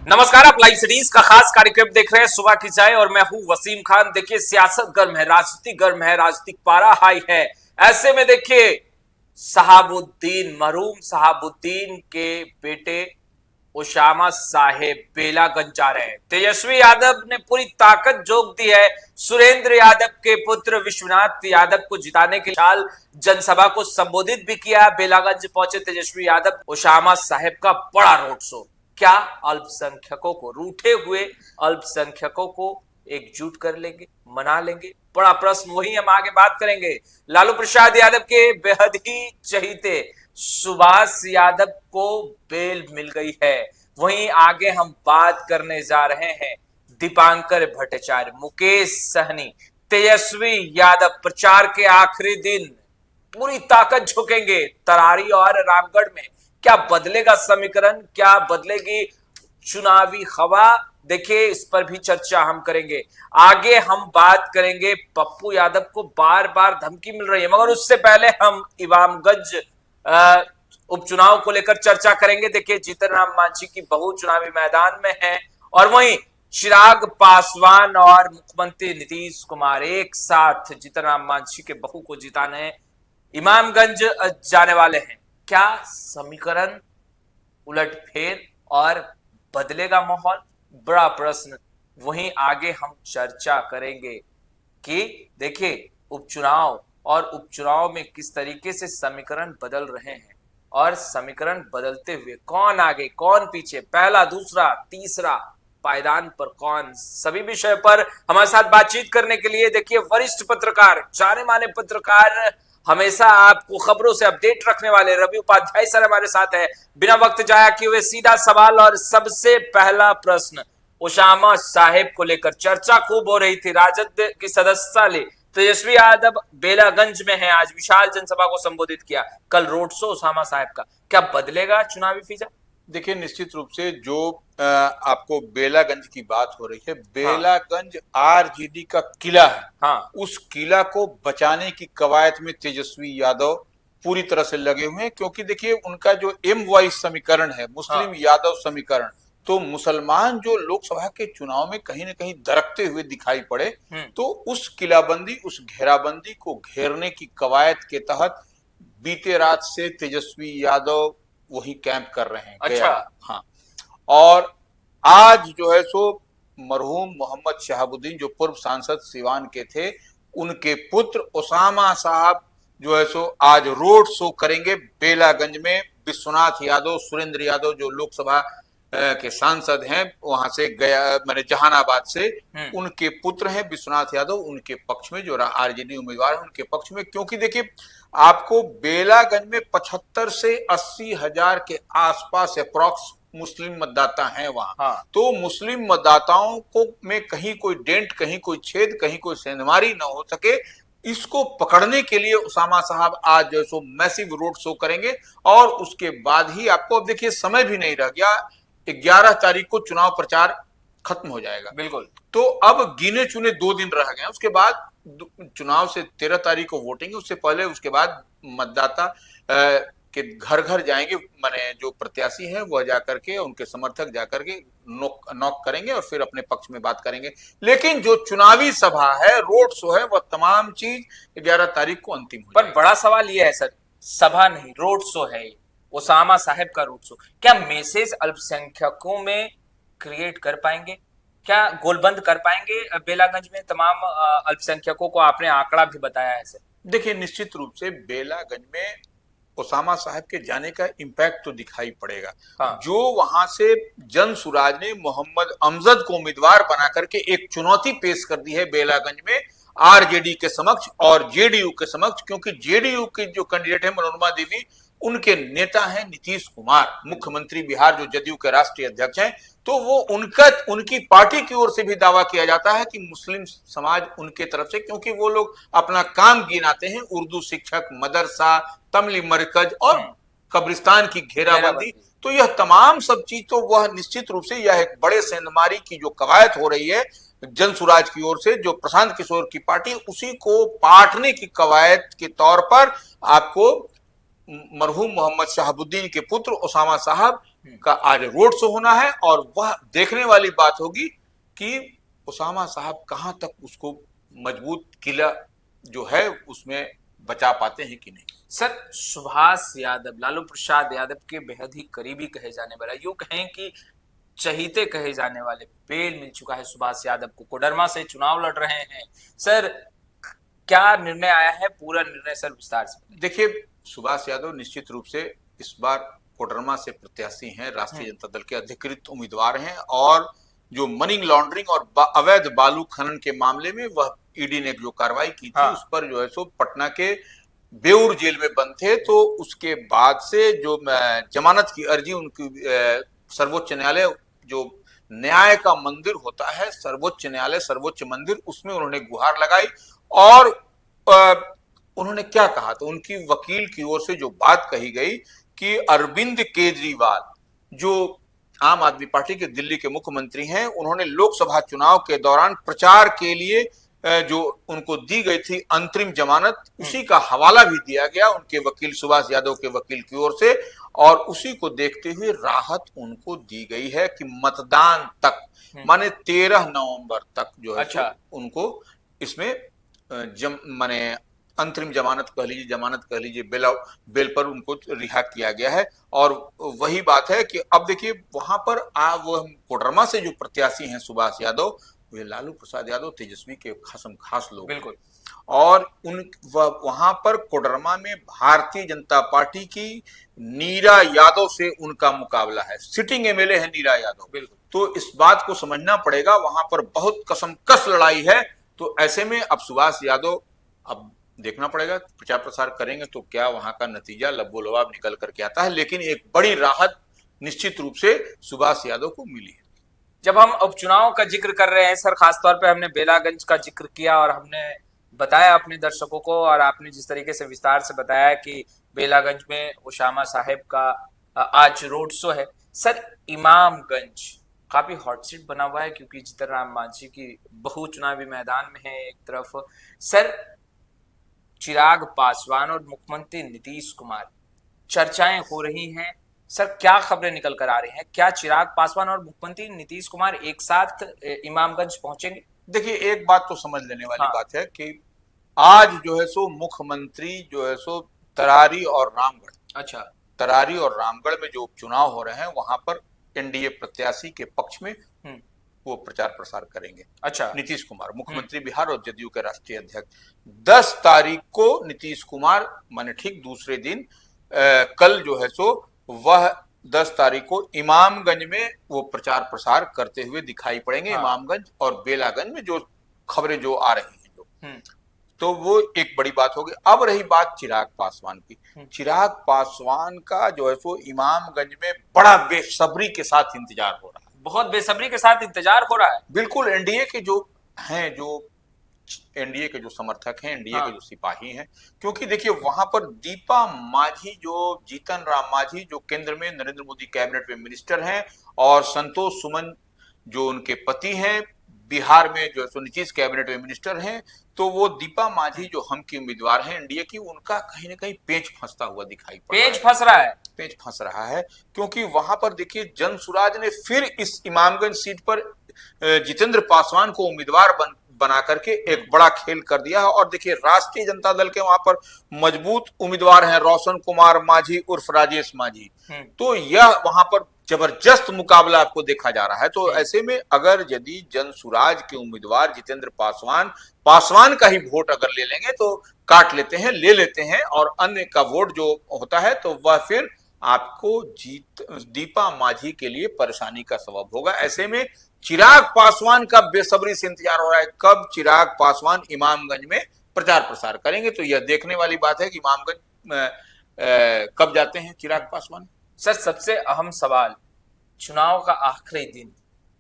नमस्कार, आप live cities का खास कार्यक्रम देख रहे हैं सुबह की चाय और मैं हूं वसीम खान। देखिए, सियासत गर्म है, राजनीति गर्म है, राजनीतिक पारा हाई है। ऐसे में देखिए, शहाबुद्दीन, मरहूम शहाबुद्दीन के बेटे उसामा साहेब बेलागंज जा रहे हैं। तेजस्वी यादव ने पूरी ताकत झोंक दी है। सुरेंद्र यादव के पुत्र विश्वनाथ यादव को जिताने के साल जनसभा को संबोधित भी किया। बेलागंज पहुंचे तेजस्वी यादव, उसामा साहेब का बड़ा रोड शो। क्या अल्पसंख्यकों को, रूठे हुए अल्पसंख्यकों को एकजुट कर लेंगे, मना लेंगे? बड़ा प्रश्न, वही हम आगे बात करेंगे। लालू प्रसाद यादव के बेहद ही चहीते सुभाष यादव को बेल मिल गई है। वहीं आगे हम बात करने जा रहे हैं दीपांकर भट्टाचार्य, मुकेश सहनी, तेजस्वी यादव प्रचार के आखिरी दिन पूरी ताकत झोंकेंगे तरारी और रामगढ़ में। क्या बदलेगा समीकरण, क्या बदलेगी चुनावी हवा? देखिए, इस पर भी चर्चा हम करेंगे। आगे हम बात करेंगे, पप्पू यादव को बार बार धमकी मिल रही है, मगर उससे पहले हम इमामगंज उपचुनाव को लेकर चर्चा करेंगे। देखिए, जीतन राम मांझी की बहू चुनावी मैदान में है और वहीं चिराग पासवान और मुख्यमंत्री नीतीश कुमार एक साथ जीतन राम मांझी के बहू को जिताने इमामगंज जाने वाले हैं। क्या समीकरण उलटफेर और बदलेगा माहौल? बड़ा प्रश्न। वहीं आगे हम चर्चा करेंगे कि देखिए, उपचुनाव और उपचुनाव में किस तरीके से समीकरण बदल रहे हैं और समीकरण बदलते हुए कौन आगे कौन पीछे, पहला दूसरा तीसरा पायदान पर कौन, सभी विषय पर हमारे साथ बातचीत करने के लिए देखिए वरिष्ठ पत्रकार, जाने माने पत्रकार, हमेशा आपको खबरों से अपडेट रखने वाले रवि उपाध्याय सर हमारे साथ है। बिना वक्त जाया किए हुए सीधा सवाल और सबसे पहला प्रश्न, उसामा साहेब को लेकर चर्चा खूब हो रही थी, राजद की सदस्यता ले। तेजस्वी यादव बेलागंज में है, आज विशाल जनसभा को संबोधित किया, कल रोड शो उसामा साहेब का। क्या बदलेगा चुनावी फिजा? देखिए, निश्चित रूप से जो आपको बेलागंज की बात हो रही है, बेलागंज आरजेडी का किला है। हाँ। उस किला को बचाने की कवायद में तेजस्वी यादव पूरी तरह से लगे हुए हैं, क्योंकि देखिए उनका जो एम वाइज समीकरण है, मुस्लिम यादव समीकरण, तो मुसलमान जो लोकसभा के चुनाव में कहीं ना कहीं दरकते हुए दिखाई पड़े, तो उस किलाबंदी, उस घेराबंदी को घेरने की कवायद के तहत बीते रात से तेजस्वी यादव वही कैंप कर रहे हैं। अच्छा। हाँ। और आज जो है सो मरहूम मोहम्मद शहाबुद्दीन जो पूर्व सांसद सिवान के थे, उनके पुत्र उसामा साहब जो है सो आज रोड शो करेंगे बेलागंज में। विश्वनाथ यादव, सुरेंद्र यादव जो लोकसभा के सांसद हैं, वहां से गया मैंने जहानाबाद से, उनके पुत्र हैं विश्वनाथ यादव, उनके पक्ष में जो आरजेडी उम्मीदवार है उनके पक्ष में। क्योंकि देखिए, आपको बेलागंज में 75 से 80 हजार के आसपास अप्रॉक्स मुस्लिम मतदाता हैं वहां। हाँ। तो मुस्लिम मतदाताओं को में कहीं कोई डेंट, कहीं कोई छेद, कहीं कोई सेंधमारी न हो सके, इसको पकड़ने के लिए उसामा साहब आज जो सो मैसिव रोड शो करेंगे। और उसके बाद ही आपको, अब देखिए समय भी नहीं रह गया, 11 तारीख को चुनाव प्रचार खत्म हो जाएगा। बिल्कुल। तो अब गिने चुने 2 दिन रह गए, उसके बाद चुनाव से 13 तारीख को वोटिंग, उससे पहले उसके बाद मतदाता के घर घर जाएंगे, माने जो प्रत्याशी हैं वह जाकर के, उनके समर्थक जाकर के नॉक करेंगे और फिर अपने पक्ष में बात करेंगे। लेकिन जो चुनावी सभा है, रोड शो है, वह तमाम चीज 11 तारीख को अंतिम हो पर बड़ा सवाल यह है सर, सभा नहीं रोड शो है, उसामा साहेब का रोड शो, क्या मैसेज अल्पसंख्यकों में क्रिएट कर पाएंगे? क्या गोलबंद कर पाएंगे बेलागंज में तमाम अल्पसंख्यकों को? आपने आंकड़ा भी बताया है सर। देखिए, निश्चित रूप से बेलागंज में उसामा साहब के जाने का इम्पैक्ट तो दिखाई पड़ेगा। हाँ। जो वहां से जन सुराज ने मोहम्मद अमजद को उम्मीदवार बना करके एक चुनौती पेश कर दी है बेलागंज में आरजेडी के समक्ष और जेडीयू के समक्ष, क्योंकि जेडीयू की जो कैंडिडेट है मनोरमा देवी, उनके नेता हैं नीतीश कुमार, मुख्यमंत्री बिहार जो जदयू के राष्ट्रीय अध्यक्ष हैं। तो वो उनकी पार्टी की ओर से भी दावा किया जाता है कि मुस्लिम समाज उनके तरफ से, क्योंकि वो लोग अपना काम गिनाते हैं, उर्दू शिक्षक, मदरसा, तमली मरकज और कब्रिस्तान की घेराबंदी। तो यह तमाम सब चीज, तो वह निश्चित रूप से यह एक बड़े सेंधमारी की जो कवायद हो रही है जन सुराज की ओर से, जो प्रशांत किशोर की पार्टी, उसी को पाटने की कवायद के तौर पर आपको मरहूम मोहम्मद शहाबुद्दीन के पुत्र उसामा साहब का आज रोड शो होना है, और वह देखने वाली बात होगी कि उसामा साहब कहां तक उसको मजबूत किला जो है उसमें बचा पाते हैं कि नहीं। सर, सुभाष यादव लालू प्रसाद यादव के बेहद ही करीबी कहे जाने वाला, यूं कहें कि चहीते कहे जाने वाले, बेल मिल चुका है सुभाष यादव को, कोडरमा से चुनाव लड़ रहे हैं। सर, क्या निर्णय आया है, पूरा निर्णय सर विस्तार से। देखिए, सुभाष यादव निश्चित रूप से इस बार कोडरमा से प्रत्याशी हैं, राष्ट्रीय जनता दल के अधिकृत उम्मीदवार हैं, और जो मनी लॉन्ड्रिंग और अवैध बालू खनन के मामले में वह ईडी ने जो कार्रवाई की थी, उस पर जो है सो पटना के बेउर जेल में बंद थे। तो उसके बाद से जो जमानत की अर्जी उनकी सर्वोच्च न्यायालय, जो न्याय का मंदिर होता है सर्वोच्च न्यायालय, सर्वोच्च मंदिर, उसमें उन्होंने गुहार लगाई। और उन्होंने क्या कहा, तो उनकी वकील की ओर से जो बात कही गई कि अरविंद केजरीवाल जो आम आदमी पार्टी के दिल्ली के मुख्यमंत्री हैं, उन्होंने लोकसभा चुनाव के दौरान प्रचार के लिए जो उनको दी गई थी अंतरिम जमानत, उसी का हवाला भी दिया गया उनके वकील, सुभाष यादव के वकील की ओर से, और उसी को देखते हुए राहत उनको दी गई है कि मतदान तक, माने 13 नवंबर तक जो है उनको इसमें माने अंतरिम जमानत कह लीजिए, जमानत कह लीजिए, बेल पर उनको रिहा किया गया है। और वही बात है कि अब देखिए वहां पर वो कोडरमा से जो प्रत्याशी हैं सुभाष यादव, वे लालू प्रसाद यादव तेजस्वी के खासम खास लोग, बिल्कुल, और वहां पर कोडरमा में भारतीय जनता पार्टी की नीरा यादव से उनका मुकाबला है, सिटिंग एमएलए है नीरा यादव, बिल्कुल। तो इस बात को समझना पड़ेगा, वहां पर बहुत कसमकस लड़ाई है। तो ऐसे में अब सुभाष यादव, अब देखना पड़ेगा प्रचार प्रसार करेंगे तो क्या वहां का नतीजा लबोलबाब निकल करके आता है, लेकिन एक बड़ी राहत निश्चित रूप से सुभाष यादव को मिली है। जब हम उपचुनाव का जिक्र कर रहे हैं सर, खासतौर पे हमने बेलागंज का जिक्र किया और हमने बताया अपने दर्शकों को, और आपने जिस तरीके से विस्तार से बताया कि बेलागंज में उसामा साहेब का आज रोड शो है। सर, इमामगंज काफी हॉट सीट बना हुआ है क्योंकि जीतन राम मांझी की बहु चुनावी मैदान में है एक तरफ। सर, चिराग पासवान और मुख्यमंत्री नीतीश कुमार, चर्चाएं हो रही हैं। सर, क्या खबरें निकल कर आ रही हैं, क्या चिराग पासवान और मुख्यमंत्री नीतीश कुमार एक साथ इमामगंज पहुंचेंगे? देखिए, एक बात तो समझ लेने वाली बात है कि आज जो है सो मुख्यमंत्री जो है सो तरारी और रामगढ़, तरारी और रामगढ़ में जो उपचुनाव हो रहे हैं वहां पर एनडीए प्रत्याशी के पक्ष में वो प्रचार प्रसार करेंगे। नीतीश कुमार, मुख्यमंत्री बिहार और जदयू के राष्ट्रीय अध्यक्ष, 10 तारीख को नीतीश कुमार, माने ठीक दूसरे दिन, कल जो है सो वह 10 तारीख को इमामगंज में वो प्रचार प्रसार करते हुए दिखाई पड़ेंगे। इमामगंज और बेलागंज में जो खबरें जो आ रही हैं जो, तो वो एक बड़ी बात होगी। अब रही बात चिराग पासवान की, चिराग पासवान का जो है सो इमामगंज में बड़ा बेसब्री के साथ इंतजार हो रहा है, बहुत बेसब्री के साथ इंतजार हो रहा है। बिल्कुल, एनडीए के जो हैं, जो एनडीए के जो समर्थक हैं, एनडीए के जो सिपाही हैं, क्योंकि देखिए वहां पर दीपा मांझी, जो जीतन राम मांझी जो केंद्र में नरेंद्र मोदी कैबिनेट में मिनिस्टर हैं, और संतोष सुमन जो उनके पति हैं, बिहार में जो है नीतीश कैबिनेट में मिनिस्टर हैं। तो वो दीपा मांझी जो हम की उम्मीदवार हैं एनडीए की, उनका कहीं ना कहीं पेच फंसता हुआ दिखाई पड़ रहा है। पेच फंस रहा है क्योंकि वहां पर देखिए जनसुराज ने फिर इस इमामगंज सीट पर जितेंद्र पासवान को उम्मीदवार बना करके एक बड़ा खेल कर दिया है। और देखिए राष्ट्रीय जनता दल के वहां पर मजबूत उम्मीदवार हैं, रोशन कुमार मांझी उर्फ राजेश मांझी। तो यह वहां पर जबरदस्त मुकाबला आपको देखा जा रहा है। तो ऐसे में अगर यदि जनसुराज के उम्मीदवार जितेंद्र पासवान का ही वोट अगर ले लेंगे तो काट लेते हैं, ले लेते हैं, और अन्य का वोट जो होता है तो वह फिर आपको दीपा मांझी के लिए परेशानी का सबब होगा। ऐसे में चिराग पासवान का बेसब्री से इंतजार हो रहा है, कब चिराग पासवान इमामगंज में प्रचार प्रसार करेंगे। तो यह देखने वाली बात है कि इमामगंज कब जाते हैं चिराग पासवान। सर, सबसे अहम सवाल, चुनाव का आखिरी दिन,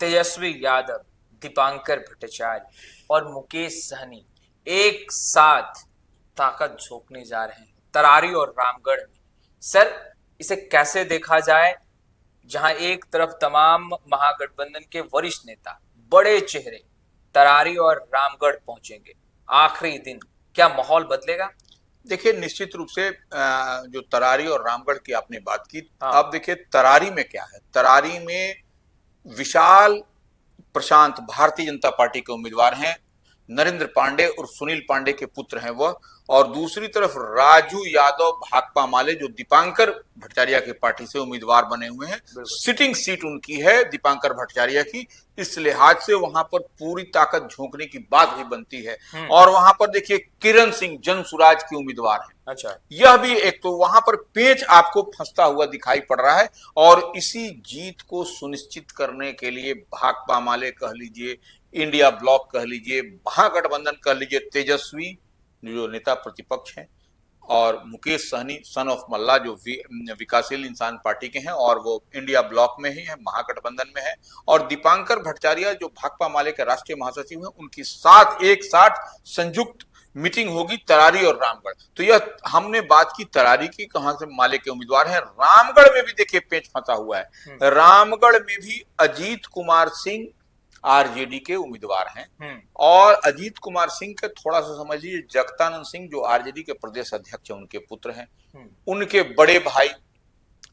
तेजस्वी यादव, दीपांकर भट्टाचार्य और मुकेश सहनी एक साथ ताकत झोंकने जा रहे हैं तरारी और रामगढ़ में। सर, इसे कैसे देखा जाए, जहां एक तरफ तमाम महागठबंधन के वरिष्ठ नेता, बड़े चेहरे तरारी और रामगढ़ पहुंचेंगे, आखिरी दिन क्या माहौल बदलेगा? देखिए निश्चित रूप से जो तरारी और रामगढ़ की आपने बात की, हाँ। अब देखिए तरारी में क्या है। तरारी में विशाल प्रशांत भारतीय जनता पार्टी के उम्मीदवार हैं, नरेंद्र पांडे और सुनील पांडे के पुत्र हैं वह। और दूसरी तरफ राजू यादव भाकपा माले जो दीपांकर भट्टाचार्य की पार्टी से उम्मीदवार बने हुए हैं, सिटिंग सीट उनकी है दीपांकर भट्टाचार्य की। इस लिहाज से वहां पर पूरी ताकत झोंकने की बात भी बनती है। और वहां पर देखिए किरण सिंह जन सुराज के उम्मीदवार हैं। अच्छा, यह भी एक तो वहां पर पेच आपको फंसता हुआ दिखाई पड़ रहा है। और इसी जीत को सुनिश्चित करने के लिए भाकपा माले कह लीजिए, इंडिया ब्लॉक कह लीजिए, महागठबंधन कह लीजिए, तेजस्वी जो नेता प्रतिपक्ष हैं, और मुकेश सहनी सन ऑफ मल्ला जो विकासशील इंसान पार्टी के हैं और वो इंडिया ब्लॉक में ही है, महागठबंधन में है, और दीपांकर भट्टाचार्य जो भाकपा माले के राष्ट्रीय महासचिव हैं, उनकी साथ एक साथ संयुक्त मीटिंग होगी तरारी और रामगढ़। तो यह हमने बात की तरारी की, कहां से माले के उम्मीदवार हैं। रामगढ़ में भी देखिए पेच फंसा हुआ है। रामगढ़ में भी अजीत कुमार सिंह आरजेडी के उम्मीदवार हैं। और अजीत कुमार सिंह के थोड़ा सा समझ लीजिए, जगतानंद सिंह जो आरजेडी के प्रदेश अध्यक्ष हैं उनके पुत्र हैं। उनके बड़े भाई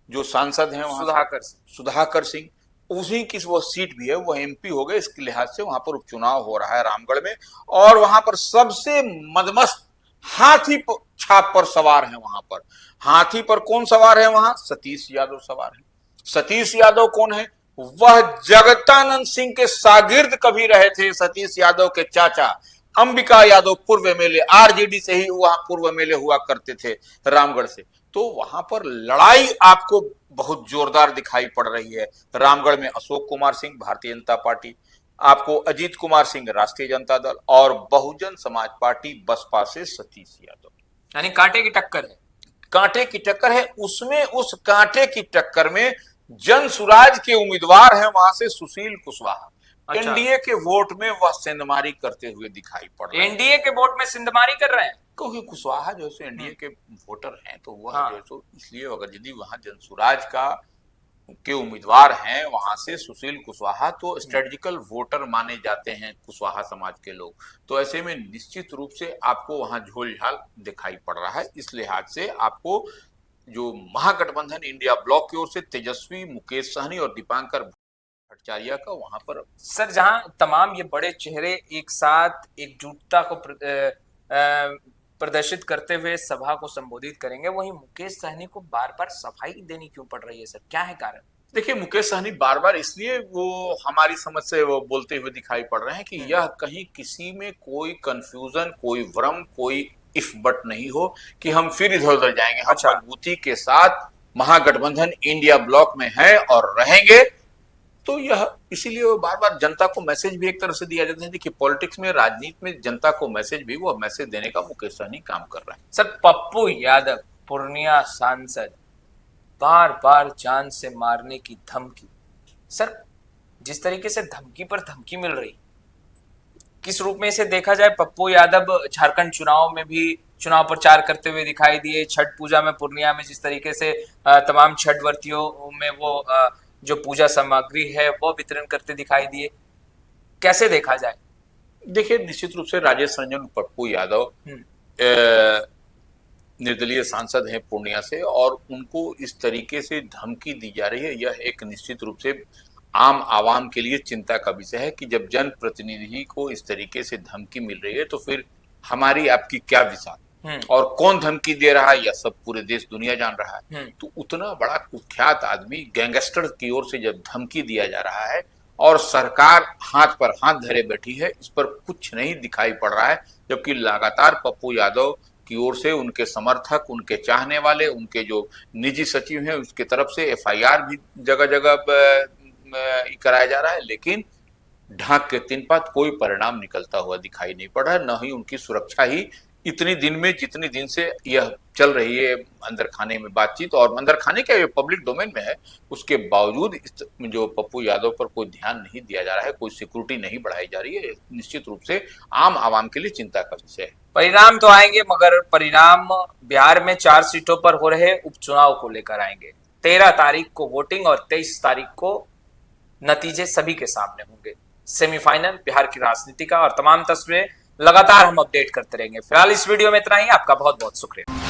जो सांसद हैं वहां, सुधाकर सिंह, उसी की वो सीट भी है, वो एमपी हो गए। इसके लिहाज से वहां पर उपचुनाव हो रहा है रामगढ़ में। और वहां पर सबसे मदमस्त हाथी छाप पर सवार है। वहां पर हाथी पर कौन सवार है? वहां सतीश यादव सवार है। सतीश यादव कौन है? वह जगतानंद सिंह के शागिर्द कभी रहे थे। सतीश यादव के चाचा अंबिका यादव पूर्व एमएलए, आरजेडी से ही वहां पूर्व एमएलए हुआ करते थे रामगढ़ से। तो वहां पर लड़ाई आपको बहुत जोरदार दिखाई पड़ रही है। रामगढ़ में अशोक कुमार सिंह भारतीय जनता पार्टी, आपको अजीत कुमार सिंह राष्ट्रीय जनता दल, और बहुजन समाज पार्टी बसपा से सतीश यादव। यानी कांटे की टक्कर है। कांटे की टक्कर है। उसमें उस कांटे की टक्कर में जन सुराज के उम्मीदवार हैं वहां से सुशील कुशवाहा। अच्छा। एनडीए के वोट में वह सिंधमारी करते हुए दिखाई पड़ रहे हैं। एनडीए के वोट में सिंधमारी कर रहे हैं क्योंकि कुशवाहा जो है एनडीए के वोटर हैं, तो वह जो है इसलिए अगर यदि वहां जनसुराज के उम्मीदवार हैं वहां से सुशील कुशवाहा, तो स्ट्रेटेजिकल वोटर माने जाते हैं कुशवाहा समाज के लोग। तो ऐसे में निश्चित रूप से आपको वहां झोलझाल दिखाई पड़ रहा है। इस लिहाज से आपको जो महागठबंधन इंडिया ब्लॉक की ओर से तेजस्वी, मुकेश सहनी और दीपांकर भट्टाचार्य का वहां पर, सर जहां तमाम ये बड़े चेहरे एक साथ एकजुटता को प्रदर्शित करते हुए सभा को संबोधित करेंगे, वहीं मुकेश सहनी को बार बार सफाई देनी क्यों पड़ रही है सर? क्या है कारण? देखिए मुकेश सहनी बार बार इसलिए वो हमारी समझ से वो बोलते हुए दिखाई पड़ रहे हैं कि यह कहीं किसी में कोई कंफ्यूजन, कोई भ्रम, कोई इफ बट नहीं हो कि हम फिर इधर उधर जाएंगे। हम मजबूती के साथ महागठबंधन इंडिया ब्लॉक में है और रहेंगे। तो यह इसीलिए वो बार बार जनता को मैसेज भी एक तरह से दिया जाता है। देखिए पॉलिटिक्स में, राजनीति में जनता को मैसेज भी, वो मैसेज देने का मुकेश सहनी काम कर रहे हैं। सर पप्पू यादव पूर्णिया सांसद, बार बार जान से मारने की धमकी। सर जिस तरीके से धमकी पर धमकी मिल रही, किस रूप में इसे देखा जाए? पप्पू यादव झारखंड चुनाव में भी चुनाव प्रचार करते हुए दिखाई दिए। छठ पूजा में पूर्णिया में जिस तरीके से तमाम छठ व्रतियों में वो जो पूजा सामग्री है वो वितरण करते दिखाई दिए। कैसे देखा जाए? देखिए निश्चित रूप से राजेश रंजन पप्पू यादव निर्दलीय सांसद हैं पूर्णिया से, और उनको इस तरीके से धमकी दी जा रही है, यह एक निश्चित रूप से आम आवाम के लिए चिंता का विषय है कि जब जनप्रतिनिधि को इस तरीके से धमकी मिल रही है तो फिर हमारी आपकी क्या दिशा, और कौन धमकी दे रहा है यह सब पूरे देश दुनिया जान रहा है। तो उतना बड़ा कुख्यात आदमी गैंगस्टर की ओर से जब धमकी दिया जा रहा है और सरकार हाथ पर हाथ धरे बैठी है, इस पर कुछ नहीं दिखाई पड़ रहा है, जबकि लगातार पप्पू यादव की ओर से उनके समर्थक, उनके चाहने वाले, उनके जो निजी सचिव हैं उसके तरफ से एफआईआर भी जगह जगह कराया जा रहा है, लेकिन ढाक के तीन पात कोई परिणाम निकलता हुआ दिखाई नहीं पड़ रहा है। न ही उनकी सुरक्षा ही इतनी दिन में, जितनी दिन से यह चल रही है अंदर खाने में बातचीत, और अंदर खाने के पब्लिक डोमेन में है, उसके बावजूद जो पप्पू यादव पर कोई ध्यान नहीं दिया जा रहा है, कोई सिक्योरिटी नहीं बढ़ाई जा रही है, निश्चित रूप से आम आवाम के लिए चिंता का विषय है। परिणाम तो आएंगे, मगर परिणाम बिहार में 4 सीटों पर हो रहे उपचुनाव को लेकर आएंगे। 13 तारीख को वोटिंग और 23 तारीख को नतीजे सभी के सामने होंगे। सेमीफाइनल बिहार की राजनीति का, और तमाम तस्वीरें लगातार हम अपडेट करते रहेंगे। फिलहाल इस वीडियो में इतना ही। आपका बहुत बहुत शुक्रिया।